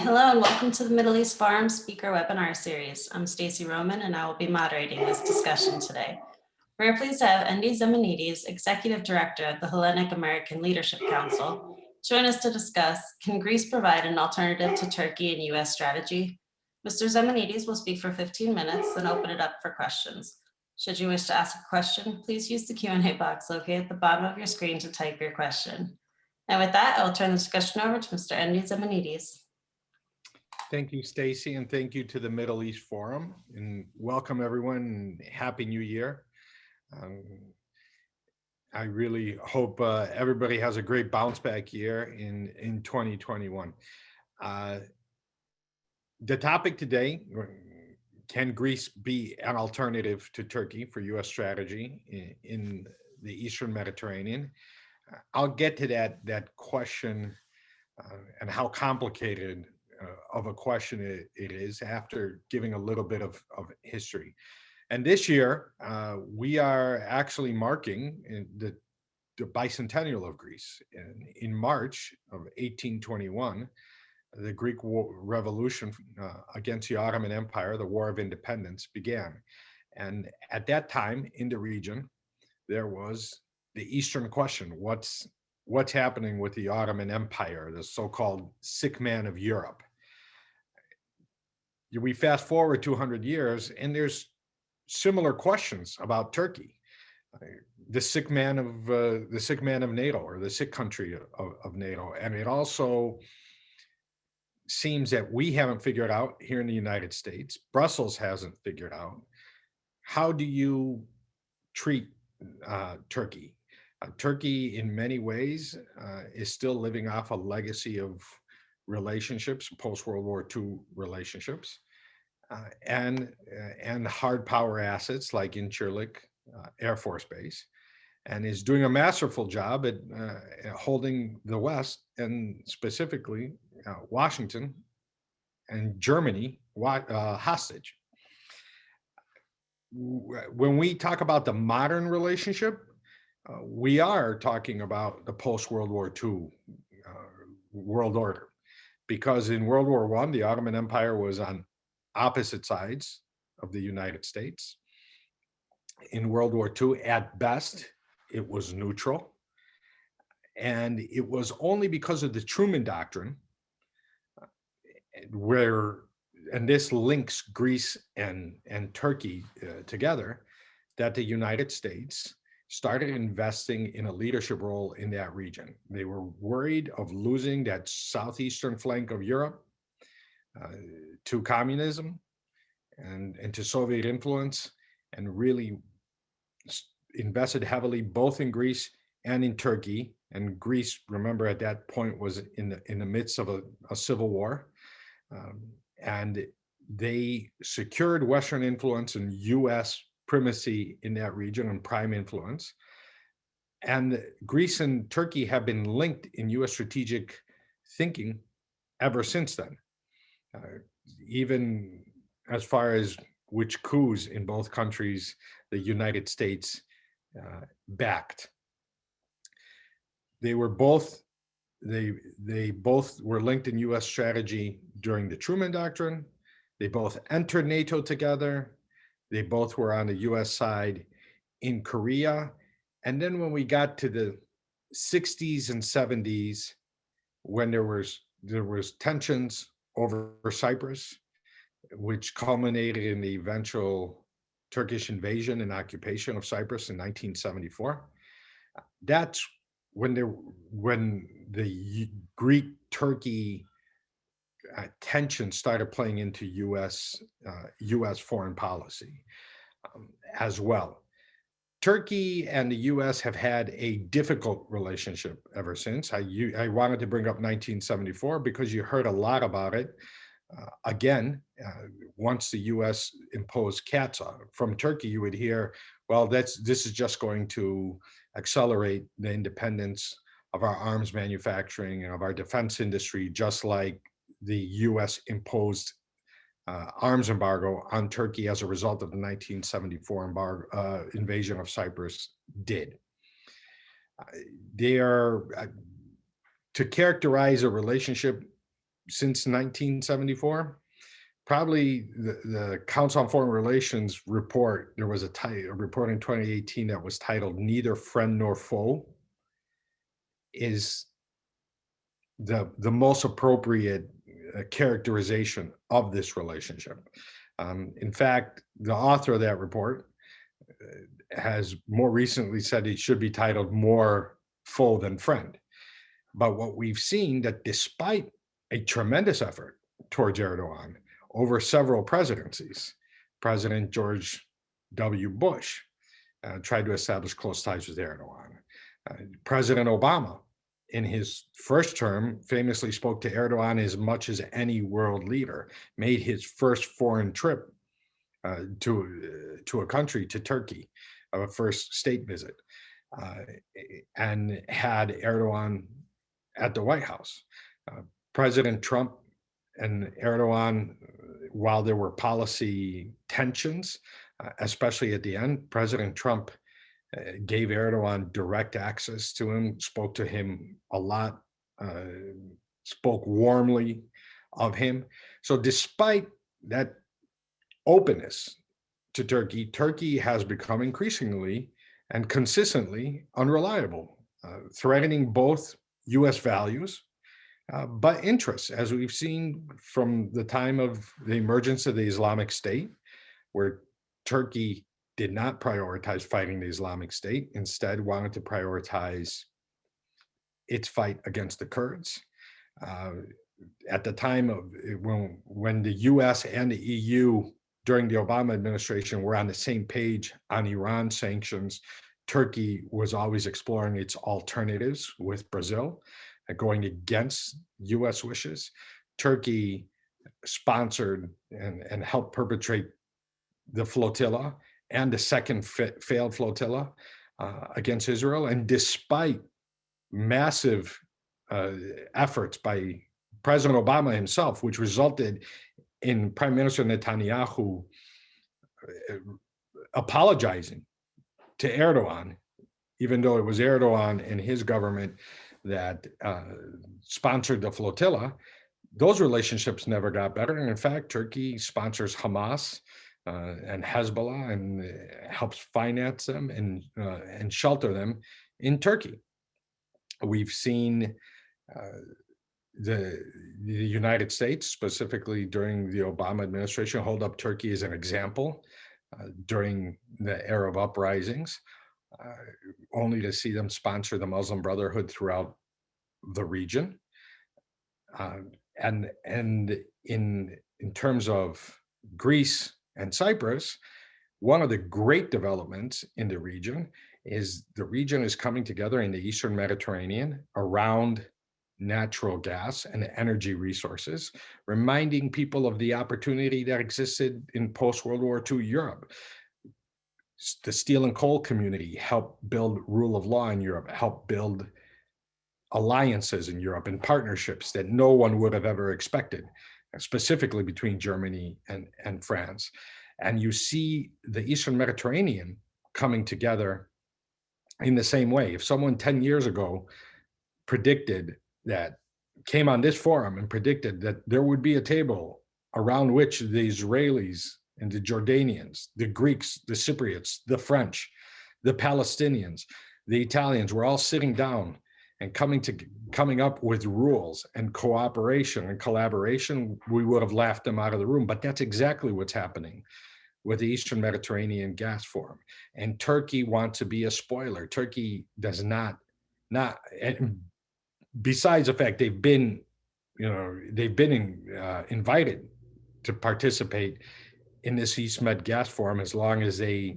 Hello and welcome to the Middle East Forum Speaker Webinar Series. I'm Stacy Roman and I will be moderating this discussion today. We are pleased to have Endy Zemenides, Executive Director of the Hellenic American Leadership Council, join us to discuss, can Greece provide an alternative to Turkey and US strategy? Mr. Zemenides will speak for 15 minutes, then open it up for questions. Should you wish to ask a question, please use the Q&A box located at the bottom of your screen to type your question. And with that, I will turn the discussion over to Mr. Endy Zemenides. Thank you, Stacy, and thank you to the Middle East Forum, and welcome everyone, and Happy New Year. I really hope everybody has a great bounce back year in 2021. The topic today, can Greece be an alternative to Turkey for US strategy in the Eastern Mediterranean? I'll get to that question and how complicated of a question it is after giving a little bit of history. And this year, we are actually marking the bicentennial of Greece. In March of 1821, the Greek Revolution against the Ottoman Empire, the War of Independence, began. And at that time in the region, there was the Eastern question. What's happening with the Ottoman Empire, the so-called sick man of Europe? We fast forward 200 years, and there's similar questions about Turkey, the sick man of NATO, or the sick country of NATO. And it also seems that we haven't figured out here in the United States, Brussels hasn't figured out, how do you treat Turkey? Turkey, in many ways, is still living off a legacy of relationships, post-World War II relationships, and hard power assets like Incirlik Air Force Base, and is doing a masterful job at holding the West, and specifically Washington and Germany hostage. When we talk about the modern relationship, we are talking about the post-World War II world order. Because in World War I, the Ottoman Empire was on opposite sides of the United States. In World War II, at best, it was neutral. And it was only because of the Truman Doctrine, and this links Greece and Turkey together, that the United States started investing in a leadership role in that region. They were worried of losing that southeastern flank of Europe to communism and to Soviet influence, and really invested heavily both in Greece and in Turkey. And Greece, remember, at that point was in the midst of a civil war. And they secured Western influence and US primacy in that region and prime influence. And Greece and Turkey have been linked in US strategic thinking ever since then, even as far as which coups in both countries the United States backed. They both were linked in US strategy during the Truman Doctrine. They both entered NATO together. They both were on the US side in Korea. And then when we got to the 60s and 70s, when there was tensions over Cyprus, which culminated in the eventual Turkish invasion and occupation of Cyprus in 1974, that's when the Greek-Turkey tension started playing into US foreign policy as well. Turkey and the US have had a difficult relationship ever since. I wanted to bring up 1974 because you heard a lot about it. Again, once the US imposed cats on it. From Turkey, you would hear, well, this is just going to accelerate the independence of our arms manufacturing and of our defense industry, just like the US imposed arms embargo on Turkey as a result of the 1974 invasion of Cyprus did. They are, to characterize a relationship since 1974. Probably the Council on Foreign Relations report, there was a report in 2018 that was titled "Neither Friend Nor Foe," is the most appropriate characterization of this relationship. In fact, the author of that report has more recently said it should be titled "More Foe Than Friend." But what we've seen, that despite a tremendous effort towards Erdogan over several presidencies, President George W. Bush tried to establish close ties with Erdogan. President Obama, in his first term, famously spoke to Erdogan as much as any world leader, made his first foreign trip to a country, to Turkey, a first state visit, uh, and had Erdogan at the White House. President Trump and Erdogan, while there were policy tensions, especially at the end, President Trump gave Erdogan direct access to him, spoke to him a lot, uh, spoke warmly of him. So, despite that openness to Turkey, Turkey has become increasingly and consistently unreliable, threatening both US values, but interests, as we've seen from the time of the emergence of the Islamic State, where Turkey did not prioritize fighting the Islamic State, instead wanted to prioritize its fight against the Kurds. Uh, at the time of when the US and the EU during the Obama administration were on the same page on Iran sanctions, Turkey was always exploring its alternatives with Brazil, going against US wishes. Turkey sponsored and helped perpetrate the flotilla and the second failed flotilla against Israel. And despite massive uh, efforts by President Obama himself, which resulted in Prime Minister Netanyahu apologizing to Erdogan, even though it was Erdogan and his government that sponsored the flotilla. Those relationships never got better. And in fact, Turkey sponsors Hamas and Hezbollah and helps finance them and shelter them in Turkey. We've seen the United States, specifically during the Obama administration, hold up Turkey as an example during the Arab uprisings, only to see them sponsor the Muslim Brotherhood throughout the region. And in terms of Greece and Cyprus, one of the great developments in the region is coming together in the Eastern Mediterranean around natural gas and energy resources, reminding people of the opportunity that existed in post-World War II Europe. The steel and coal community helped build rule of law in Europe, helped build alliances in Europe and partnerships that no one would have ever expected, specifically between Germany and France. And you see the Eastern Mediterranean coming together in the same way. If someone 10 years ago came on this forum and predicted that there would be a table around which the Israelis and the Jordanians, the Greeks, the Cypriots, the French, the Palestinians, the Italians were all sitting down and coming up with rules and cooperation and collaboration, we would have laughed them out of the room. But that's exactly what's happening with the Eastern Mediterranean Gas Forum. And Turkey wants to be a spoiler. Turkey does not, besides the fact they've been invited to participate in this East Med Gas Forum as long as they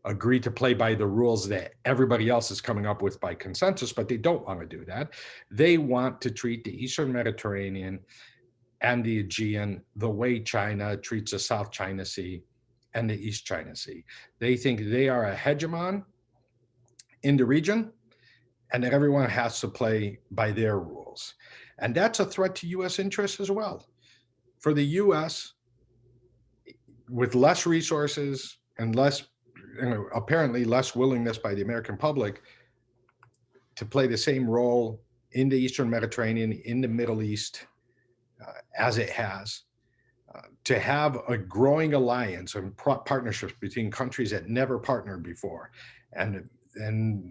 agree to play by the rules that everybody else is coming up with by consensus, but they don't want to do that. They want to treat the Eastern Mediterranean and the Aegean the way China treats the South China Sea and the East China Sea. They think they are a hegemon in the region and that everyone has to play by their rules. And that's a threat to US interests as well. For the US, with less resources and apparently less willingness by the American public to play the same role in the Eastern Mediterranean, in the Middle East, as it has, to have a growing alliance and partnerships between countries that never partnered before, and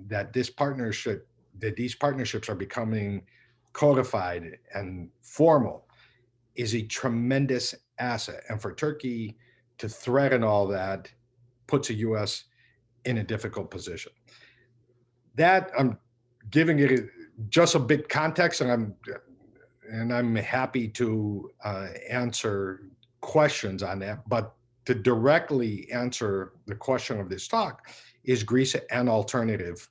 that these partnerships are becoming codified and formal, is a tremendous asset. And for Turkey to threaten all that puts the U.S. in a difficult position. That I'm giving it just a bit context, and I'm happy to answer questions on that. But to directly answer the question of this talk, is Greece an alternative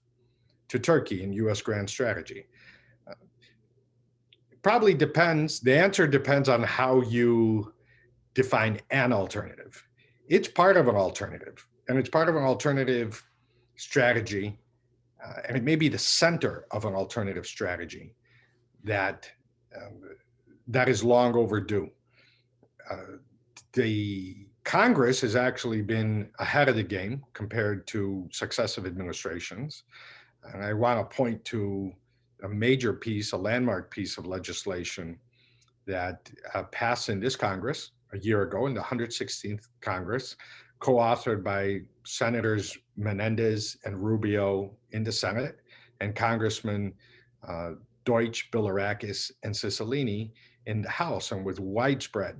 to Turkey in U.S. grand strategy? Probably depends. The answer depends on how you define an alternative. It's part of an alternative, and it's part of an alternative strategy, and it may be the center of an alternative strategy that that is long overdue. The Congress has actually been ahead of the game compared to successive administrations. And I want to point to a major piece, a landmark piece of legislation that passed in this Congress a year ago, in the 116th Congress, co-authored by Senators Menendez and Rubio in the Senate, and Congressman Deutsch, Bilirakis, and Cicilline in the House. And with widespread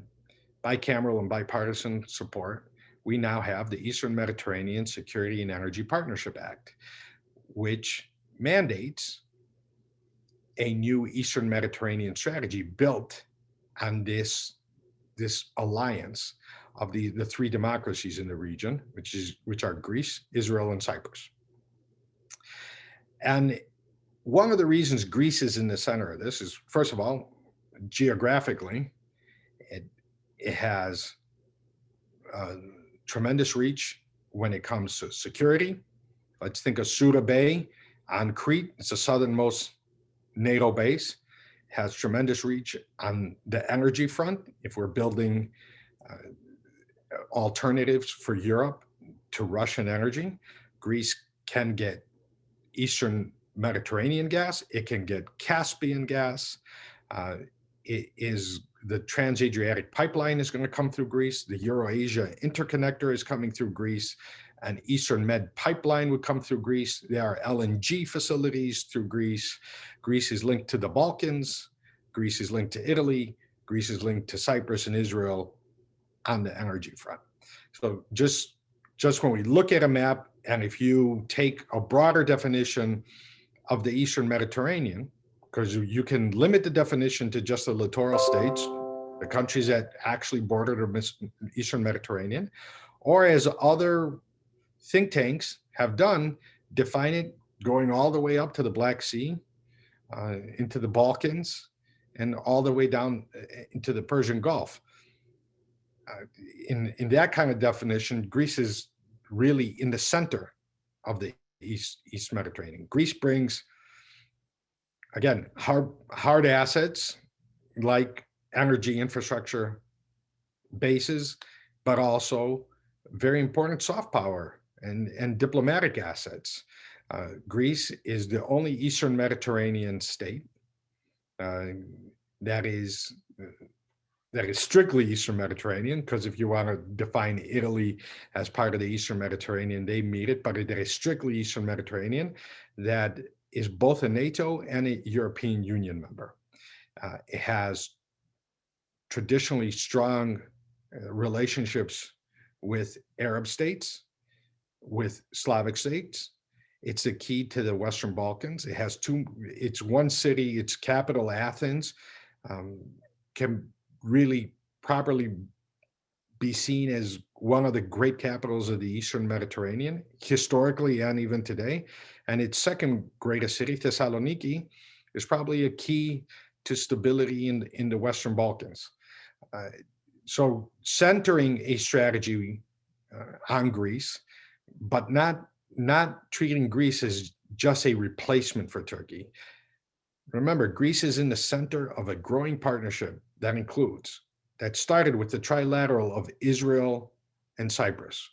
bicameral and bipartisan support, we now have the Eastern Mediterranean Security and Energy Partnership Act, which mandates a new Eastern Mediterranean strategy built on this alliance of the three democracies in the region, which are Greece, Israel, and Cyprus. And one of the reasons Greece is in the center of this is, first of all, geographically, it has tremendous reach when it comes to security. Let's think of Souda Bay on Crete. It's the southernmost NATO base. Has tremendous reach on the energy front. If we're building alternatives for Europe to Russian energy, Greece can get Eastern Mediterranean gas. It can get Caspian gas. The Trans-Adriatic pipeline is going to come through Greece. The Eurasia interconnector is coming through Greece. An Eastern Med pipeline would come through Greece. There are LNG facilities through Greece. Greece is linked to the Balkans. Greece is linked to Italy. Greece is linked to Cyprus and Israel on the energy front. So just when we look at a map, and if you take a broader definition of the Eastern Mediterranean, because you can limit the definition to just the littoral states, the countries that actually border the Eastern Mediterranean, or as other think tanks have done, define it going all the way up to the Black Sea, into the Balkans, and all the way down into the Persian Gulf. In that kind of definition, Greece is really in the center of the East Mediterranean. Greece brings, again, hard assets like energy infrastructure bases, but also very important soft power and diplomatic assets. Greece is the only Eastern Mediterranean state that is strictly Eastern Mediterranean, because if you want to define Italy as part of the Eastern Mediterranean, they meet it, but it is strictly Eastern Mediterranean, that is both a NATO and a European Union member. It has traditionally strong relationships with Arab states, with Slavic states. It's a key to the Western Balkans. It's one city, its capital, Athens, can really properly be seen as one of the great capitals of the Eastern Mediterranean, historically and even today. And its second greatest city, Thessaloniki, is probably a key to stability in the Western Balkans. So centering a strategy on Greece, but not treating Greece as just a replacement for Turkey. Remember, Greece is in the center of a growing partnership that started with the trilateral of Israel and Cyprus.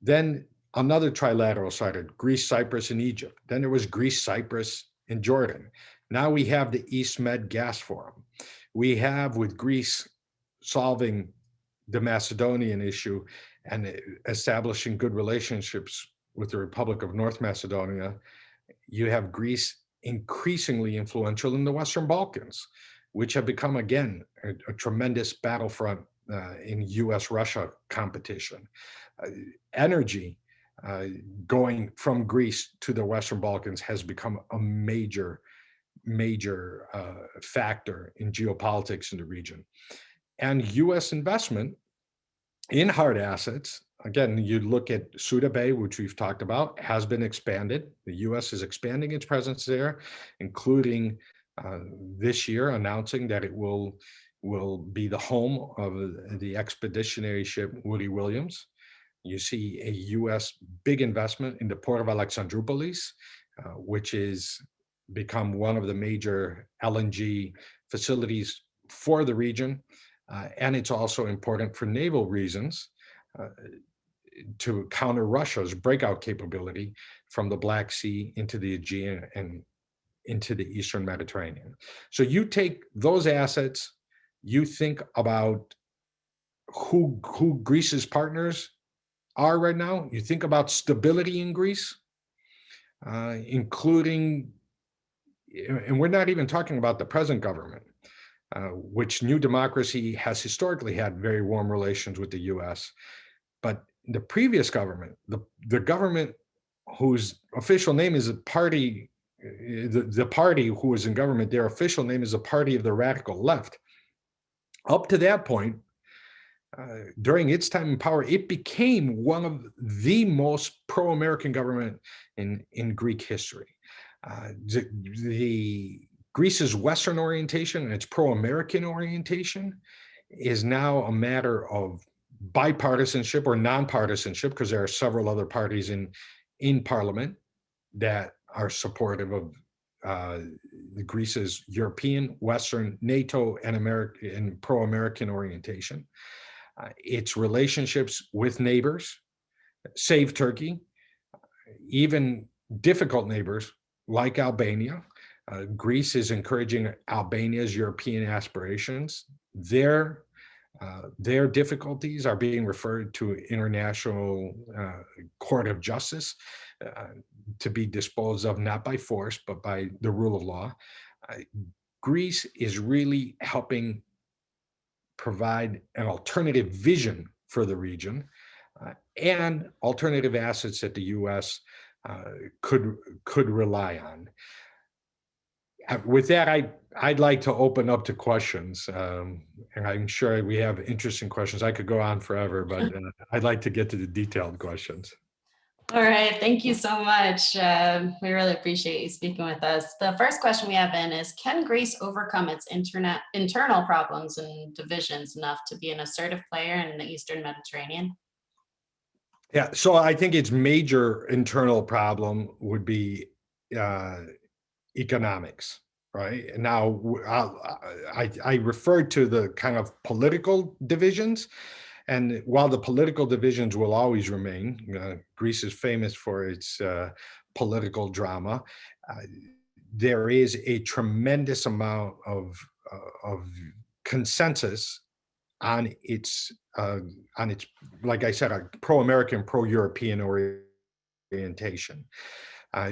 Then another trilateral started, Greece, Cyprus, and Egypt. Then there was Greece, Cyprus, and Jordan. Now we have the East Med Gas Forum, we have with Greece solving the Macedonian issue and establishing good relationships with the Republic of North Macedonia, you have Greece increasingly influential in the Western Balkans, which have become, again, a tremendous battlefront in US-Russia competition. Uh, Energy going from Greece to the Western Balkans has become a major factor in geopolitics in the region. And US investment in hard assets, again, you look at Souda Bay, which we've talked about, has been expanded. The US is expanding its presence there, including this year announcing that it will be the home of the expeditionary ship Woody Williams. You see a US big investment in the port of Alexandroupolis, which is become one of the major LNG facilities for the region. And it's also important for naval reasons uh, to counter Russia's breakout capability from the Black Sea into the Aegean and into the Eastern Mediterranean. So you take those assets, you think about who Greece's partners are right now, you think about stability in Greece, including, and we're not even talking about the present government, which New Democracy has historically had very warm relations with the US. But the previous government, the government whose official name is a party, the party who was in government, their official name is a party of the radical left. Up to that point, during its time in power, it became one of the most pro-American government in Greek history. The Greece's Western orientation and its pro-American orientation is now a matter of bipartisanship or nonpartisanship, because there are several other parties in parliament that are supportive of Greece's European, Western, NATO, and American and pro-American orientation. Its relationships with neighbors, save Turkey, even difficult neighbors like Albania. Greece is encouraging Albania's European aspirations. Their difficulties are being referred to International Court of Justice to be disposed of not by force, but by the rule of law. Greece is really helping provide an alternative vision for the region and alternative assets that the U.S. Could rely on. With that, I'd like to open up to questions, and I'm sure we have interesting questions. I could go on forever, but I'd like to get to the detailed questions. All right, thank you so much. We really appreciate you speaking with us. The first question we have in is, can Greece overcome its internal problems and divisions enough to be an assertive player in the Eastern Mediterranean? Yeah, so I think its major internal problem would be economics, right? Now, I referred to the kind of political divisions. And while the political divisions will always remain, Greece is famous for its political drama. There is a tremendous amount of consensus on its, like I said, a pro-American, pro-European orientation.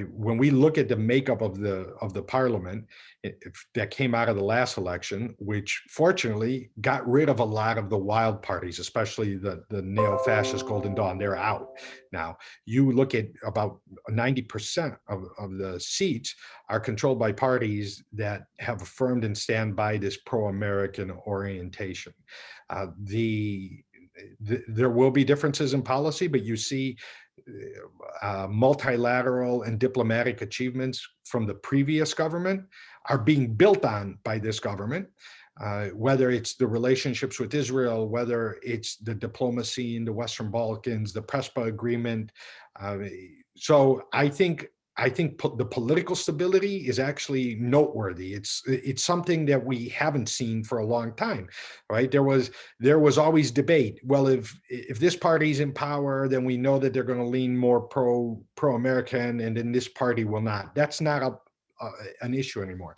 When we look at the makeup of the parliament that came out of the last election, which fortunately got rid of a lot of the wild parties, especially the neo-fascist Golden Dawn, they're out now. You look at about 90% of the seats are controlled by parties that have affirmed and stand by this pro-American orientation. There will be differences in policy, but you see multilateral and diplomatic achievements from the previous government are being built on by this government, whether it's the relationships with Israel, whether it's the diplomacy in the Western Balkans, the Prespa agreement. So I think the political stability is actually noteworthy. It's something that we haven't seen for a long time, right? There was always debate. Well, if this party's in power, then we know that they're going to lean more pro-American, and then this party will not. That's not an issue anymore.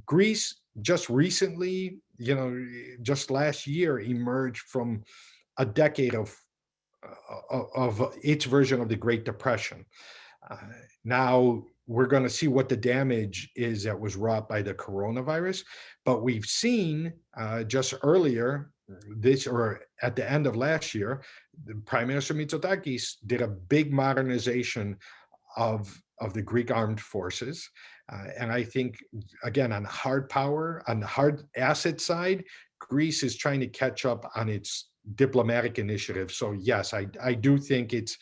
Greece just recently, just last year emerged from a decade of its version of the Great Depression. Uh, Now we're going to see what the damage is that was wrought by the coronavirus. But we've seen just earlier this, or at the end of last year, the Prime Minister Mitsotakis did a big modernization of the Greek armed forces. And I think, again, on hard power, on the hard asset side, Greece is trying to catch up on its diplomatic initiative. So yes, I do think it's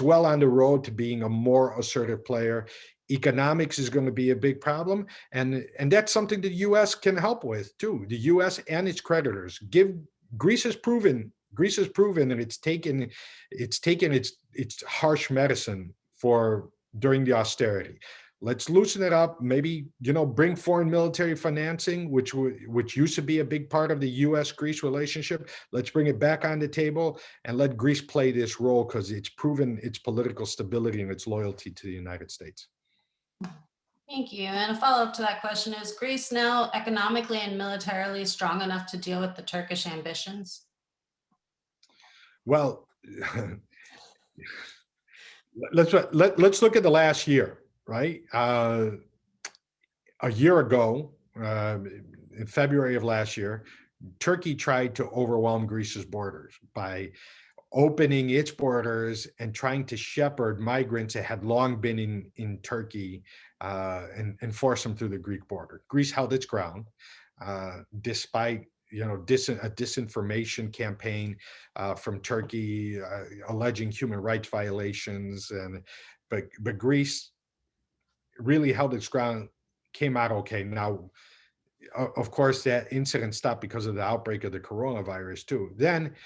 well on the road to being a more assertive player. Economics is going to be a big problem, and that's something the U.S. can help with too. The U.S. and its creditors give Greece has proven that it's taken its harsh medicine for during the austerity. Let's loosen it up. Maybe bring foreign military financing, which used to be a big part of the U.S.-Greece relationship. Let's bring it back on the table and let Greece play this role because it's proven its political stability and its loyalty to the United States. Thank you. And a follow-up to that question, is Greece now economically and militarily strong enough to deal with the Turkish ambitions? Well, let's look at the last year, right? A year ago, in February of last year, Turkey tried to overwhelm Greece's borders by opening its borders and trying to shepherd migrants that had long been in Turkey and force them through the Greek border. Greece held its ground despite a disinformation campaign from Turkey alleging human rights violations, but Greece really held its ground, came out okay. Now, of course, that incident stopped because of the outbreak of the coronavirus too. Then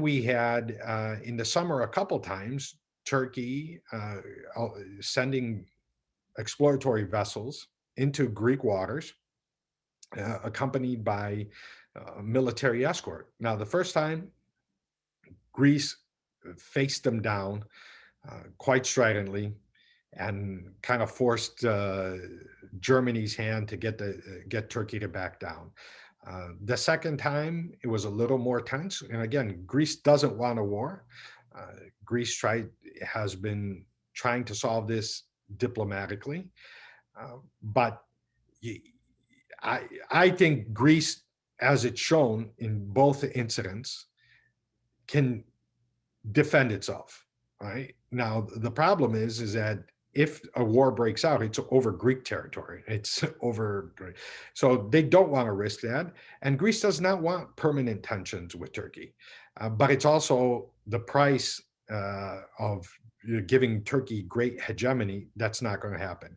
we had in the summer a couple times Turkey sending exploratory vessels into Greek waters, accompanied by military escort. Now, the first time Greece faced them down quite stridently and kind of forced Germany's hand to get Turkey to back down. The second time, it was a little more tense. And again, Greece doesn't want a war. Greece has been trying to solve this diplomatically. But I think Greece, as it's shown in both incidents, can defend itself. Right now, the problem is that if a war breaks out, it's over Greek territory. It's over, so they don't want to risk that. And Greece does not want permanent tensions with Turkey, but it's also the price of giving Turkey great hegemony. That's not going to happen.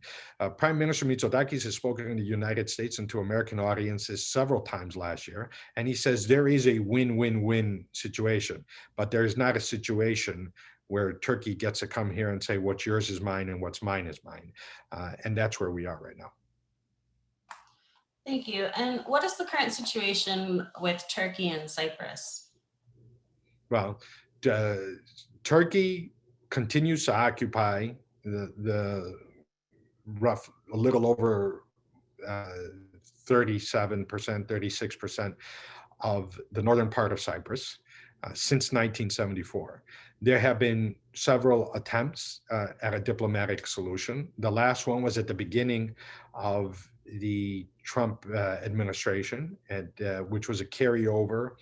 Prime Minister Mitsotakis has spoken in the United States and to American audiences several times last year, and he says there is a win-win-win situation, but there is not a situation where Turkey gets to come here and say what's yours is mine and what's mine is mine. And that's where we are right now. Thank you. And what is the current situation with Turkey and Cyprus? Well, Turkey continues to occupy the a little over 37%, 36% of the northern part of Cyprus since 1974. There have been several attempts at a diplomatic solution. The last one was at the beginning of the Trump administration, which was a carryover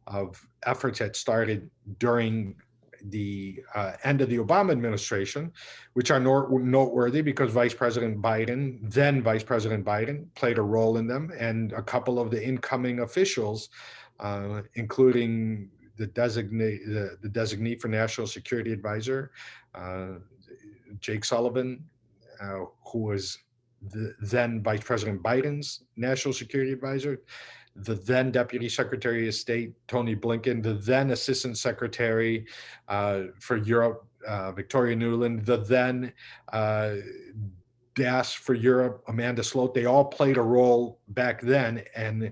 of efforts that started during the end of the Obama administration, which are noteworthy because then Vice President Biden, played a role in them, and a couple of the incoming officials, including the designee for National Security Advisor, Jake Sullivan, who was then Vice President Biden's National Security Advisor, the then Deputy Secretary of State, Tony Blinken, the then Assistant Secretary for Europe, Victoria Nuland, the then DAS for Europe, Amanda Sloat. They all played a role back then. And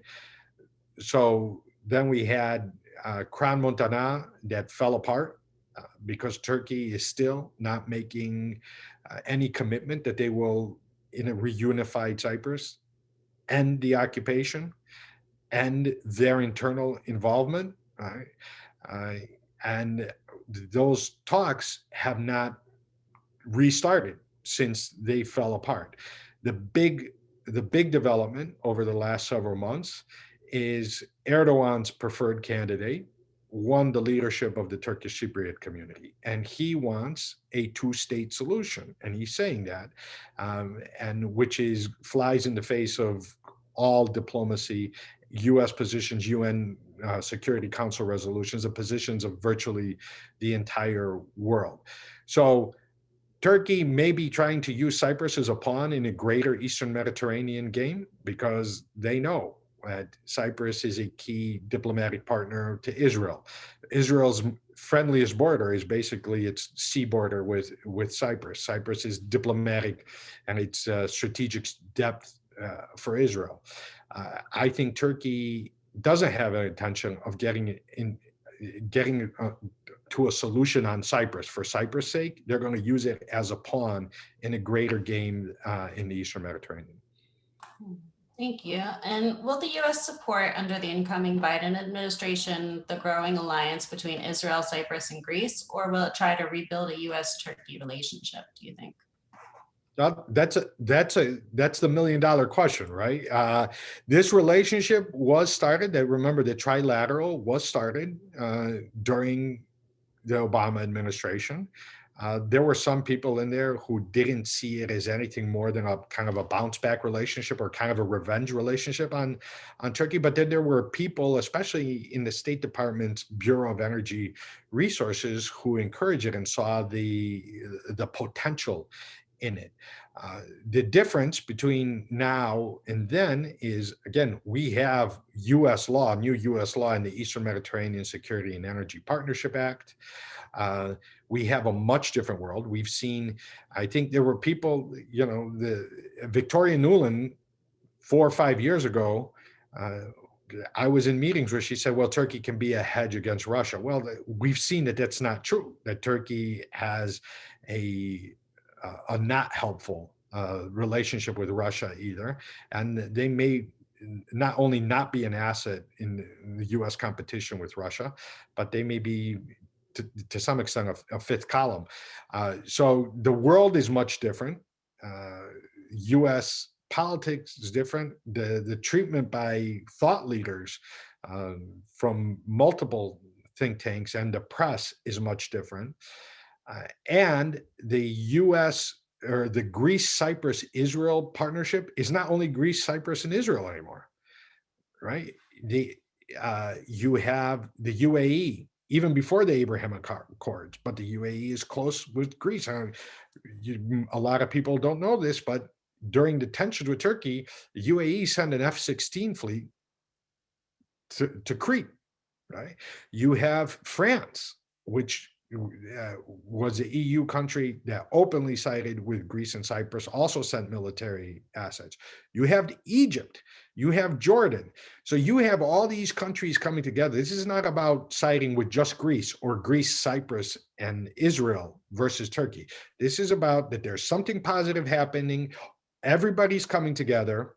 so then we had Crown Montana that fell apart because Turkey is still not making any commitment that they will in a reunified Cyprus end the occupation, end their internal involvement. Right? Uh, and those talks have not restarted since they fell apart. The big the big development over the last several months is Erdogan's preferred candidate won the leadership of the Turkish Cypriot community, and he wants a two-state solution, and he's saying that, and which is flies in the face of all diplomacy, U.S. positions, UN Security Council resolutions, the positions of virtually the entire world. So Turkey may be trying to use Cyprus as a pawn in a greater Eastern Mediterranean game because they know that Cyprus is a key diplomatic partner to Israel. Israel's friendliest border is basically its sea border with Cyprus. Cyprus is diplomatic and its strategic depth for Israel. I think Turkey doesn't have an intention of getting to a solution on Cyprus. For Cyprus' sake, they're going to use it as a pawn in a greater game in the Eastern Mediterranean. Thank you. And will the U.S. support under the incoming Biden administration the growing alliance between Israel, Cyprus, and Greece, or will it try to rebuild a U.S.-Turkey relationship, do you think? That's the $1 million question, right? This relationship was started. Remember, the trilateral was started during the Obama administration. There were some people in there who didn't see it as anything more than a kind of a bounce back relationship or kind of a revenge relationship on Turkey. But then there were people, especially in the State Department's Bureau of Energy Resources, who encouraged it and saw the potential in it. The difference between now and then is, again, we have U.S. law, new U.S. law in the Eastern Mediterranean Security and Energy Partnership Act. We have a much different world. We've seen, I think there were people, the Victoria Nuland 4 or 5 years ago, I was in meetings where she said, well, Turkey can be a hedge against Russia. Well, we've seen that that's not true, that Turkey has a not helpful relationship with Russia either. And they may not only not be an asset in the US competition with Russia, but they may be to some extent a fifth column. So the world is much different. US politics is different. The treatment by thought leaders from multiple think tanks and the press is much different. And the US or the Greece, Cyprus, Israel partnership is not only Greece, Cyprus, and Israel anymore, right? You have the UAE, even before the Abraham Accords, but the UAE is close with Greece. A lot of people don't know this, but during the tensions with Turkey, the UAE sent an F-16 fleet to Crete, right? You have France, which was the EU country that openly sided with Greece and Cyprus, also sent military assets. You have Egypt, you have Jordan. So you have all these countries coming together. This is not about siding with just Greece or Greece, Cyprus, and Israel versus Turkey. This is about that there's something positive happening. Everybody's coming together,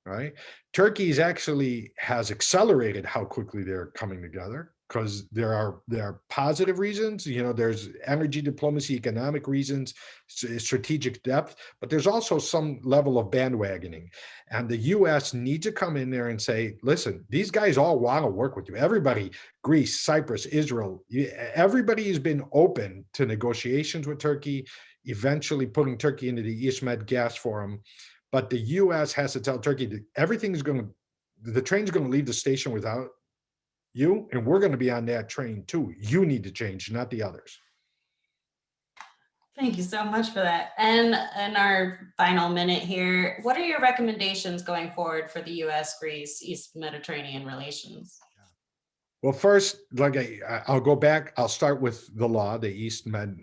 right? Turkey actually has accelerated how quickly they're coming together because there are positive reasons. There's energy diplomacy, economic reasons, strategic depth, but there's also some level of bandwagoning. And the U.S. needs to come in there and say, listen, these guys all want to work with you. Everybody, Greece, Cyprus, Israel, everybody has been open to negotiations with Turkey, eventually putting Turkey into the East Med gas forum. But the U.S. has to tell Turkey that the train's going to leave the station without you, and we're going to be on that train too. You need to change, not the others. Thank you so much for that. And in our final minute here, what are your recommendations going forward for the U.S., Greece, East Mediterranean relations? Well, first, I'll go back. I'll start with the law, the East Med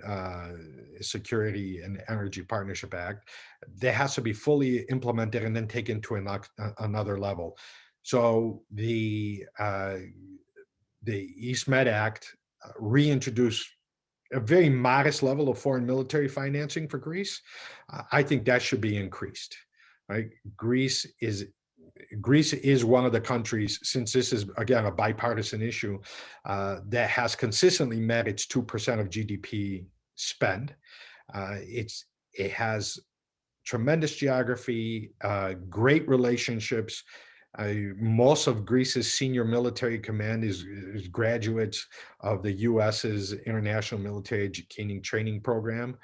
Security and Energy Partnership Act. That has to be fully implemented and then taken to another level. So the East Med Act reintroduced a very modest level of foreign military financing for Greece. I think that should be increased. Right? Greece is Greece is one of the countries, since this is, again, a bipartisan issue, that has consistently met its 2% of GDP spend. It has tremendous geography, great relationships. Most of Greece's senior military command is graduates of the US's International Military Educating Training Program.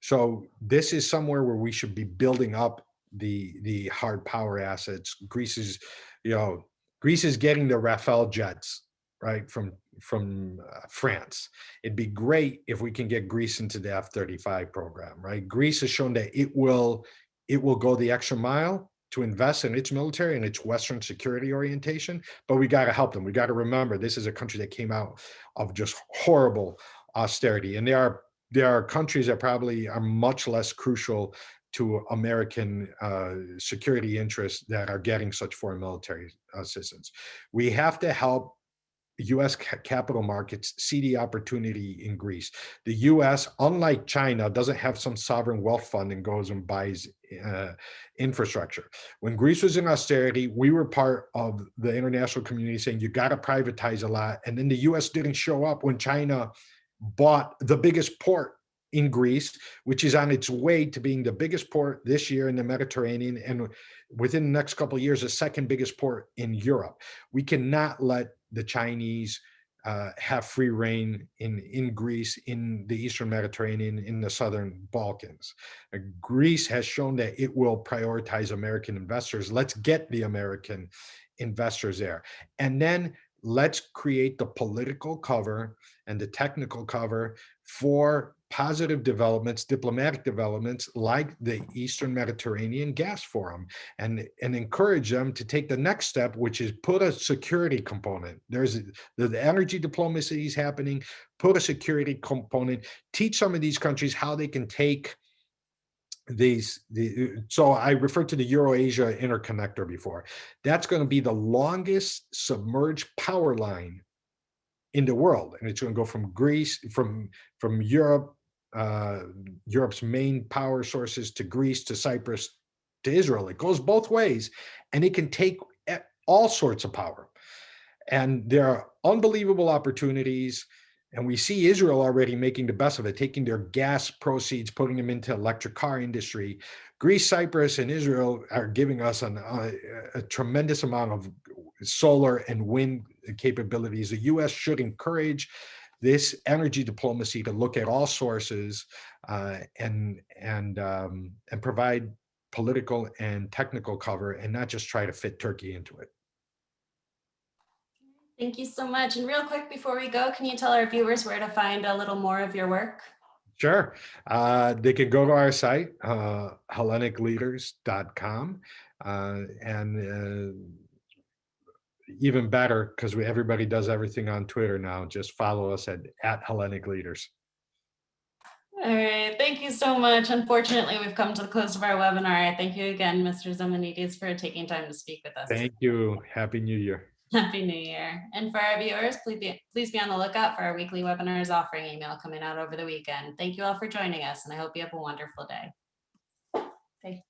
So this is somewhere where we should be building up the hard power assets. Greece is getting the Rafale jets, right, from France. It'd be great if we can get Greece into the F-35 program, right? Greece has shown that it will go the extra mile to invest in its military and its Western security orientation, but we got to help them. We got to remember this is a country that came out of just horrible austerity, and there are countries that probably are much less crucial to American security interests that are getting such foreign military assistance. We have to help US capital markets see the opportunity in Greece. The US, unlike China, doesn't have some sovereign wealth fund and goes and buys infrastructure. When Greece was in austerity, we were part of the international community saying you got to privatize a lot. And then the US didn't show up when China bought the biggest port in Greece, which is on its way to being the biggest port this year in the Mediterranean, and within the next couple of years, the second biggest port in Europe. We cannot let the Chinese have free reign in Greece, in the Eastern Mediterranean, in the Southern Balkans. Greece has shown that it will prioritize American investors. Let's get the American investors there. And then let's create the political cover and the technical cover for positive developments, diplomatic developments like the Eastern Mediterranean Gas Forum, and encourage them to take the next step, which is put a security component. There's the energy diplomacy is happening, put a security component, teach some of these countries how they can take so I referred to the Eurasia interconnector before. That's going to be the longest submerged power line in the world, and it's going to go from Greece, from Europe, Europe's main power sources, to Greece, to Cyprus, to Israel. It goes both ways, and it can take all sorts of power. And there are unbelievable opportunities, and we see Israel already making the best of it, taking their gas proceeds, putting them into electric car industry. Greece, Cyprus, and Israel are giving us a tremendous amount of solar and wind capabilities. The US should encourage this energy diplomacy to look at all sources and provide political and technical cover, and not just try to fit Turkey into it. Thank you so much. And real quick before we go, can you tell our viewers where to find a little more of your work? Sure. They can go to our site, HellenicLeaders.com, and even better, because everybody does everything on Twitter now, just follow us at Hellenic Leaders. All right, thank you so much. Unfortunately, we've come to the close of our webinar. Thank you again, Mr. Zemenides, for taking time to speak with us. Thank you. Happy New Year. Happy New Year. And for our viewers, please be on the lookout for our weekly webinars offering email coming out over the weekend. Thank you all for joining us, and I hope you have a wonderful day. Okay.